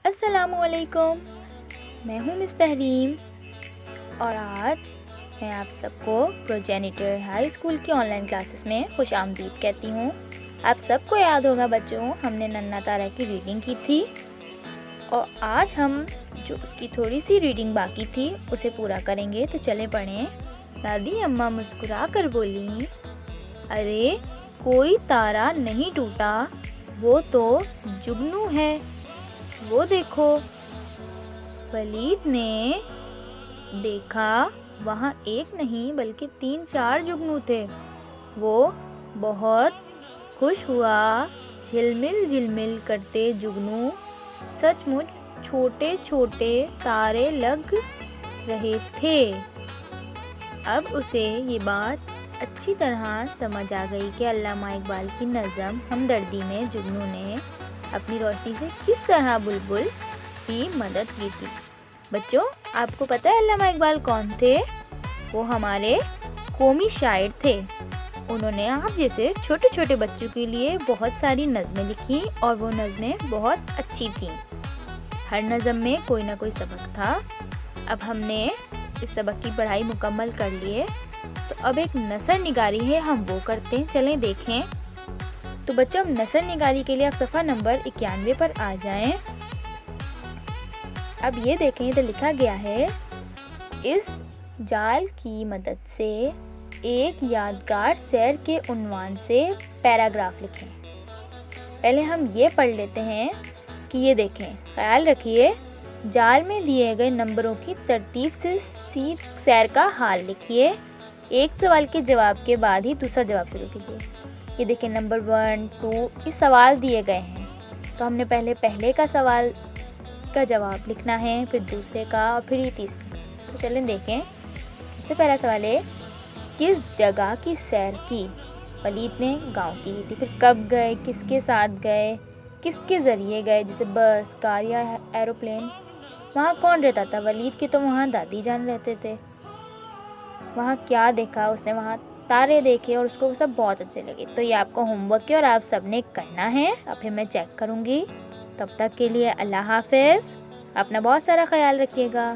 अस्सलामुअलैकुम, मैं हूँ मिस तहरीम और आज मैं आप सबको प्रोजेनिटर हाई स्कूल की ऑनलाइन क्लासेस में खुश आमदीद कहती हूँ। आप सबको याद होगा बच्चों, हमने नन्ना तारा की रीडिंग की थी और आज हम जो उसकी थोड़ी सी रीडिंग बाकी थी उसे पूरा करेंगे। तो चले पढ़ें। दादी अम्मा मुस्कुरा कर बोली, अरे कोई तारा नहीं टूटा, वो तो जुगनू है, वो देखो। वलीद ने देखा, वहाँ एक नहीं बल्कि 3-4 जुगनू थे। वो बहुत खुश हुआ। झिलमिल झिलमिल करते जुगनू सचमुच छोटे छोटे तारे लग रहे थे। अब उसे ये बात अच्छी तरह समझ आ गई कि अल्लामा इकबाल की नज़म हमदर्दी में जुगनू ने अपनी रोशनी से किस तरह बुलबुल की मदद की थी। बच्चों, आपको पता है अल्लामा इकबाल कौन थे? वो हमारे कौमी शायर थे। उन्होंने आप जैसे छोटे छोटे बच्चों के लिए बहुत सारी नज़में लिखी और वो नज़में बहुत अच्छी थीं। हर नज़म में कोई ना कोई सबक था। अब हमने इस सबक की पढ़ाई मुकम्मल कर लिए, तो अब एक नसर निगारी है, हम वो करते हैं। चलें देखें। तो बच्चों, अब नसर निगारी के लिए आप सफ़ा नंबर 91 पर आ जाएं। अब ये देखें, तो लिखा गया है, इस जाल की मदद से एक यादगार सैर के उन्वान से पैराग्राफ लिखें। पहले हम ये पढ़ लेते हैं कि ये देखें, ख्याल रखिए, जाल में दिए गए नंबरों की तरतीब से सैर का हाल लिखिए। एक सवाल के जवाब के बाद ही दूसरा जवाब शुरू कीजिए। ये देखें, नंबर 1, 2 ये सवाल दिए गए हैं, तो हमने पहले का सवाल का जवाब लिखना है, फिर दूसरे का और फिर ये तीसरे का। तो चलें देखें। सबसे पहला सवाल है, किस जगह की सैर की? वलीद ने गांव की थी। फिर कब गए, किसके साथ गए, किसके ज़रिए गए, जैसे बस, कार या एरोप्लेन। वहाँ कौन रहता था? वलीद के तो वहाँ दादी जान रहते थे। वहाँ क्या देखा उसने? वहाँ तारे देखे और उसको वो सब बहुत अच्छे लगे। तो ये आपका होमवर्क है और आप सबने करना है। अब फिर मैं चेक करूँगी। तब तक के लिए अल्लाह हाफ़िज़। अपना बहुत सारा ख्याल रखिएगा।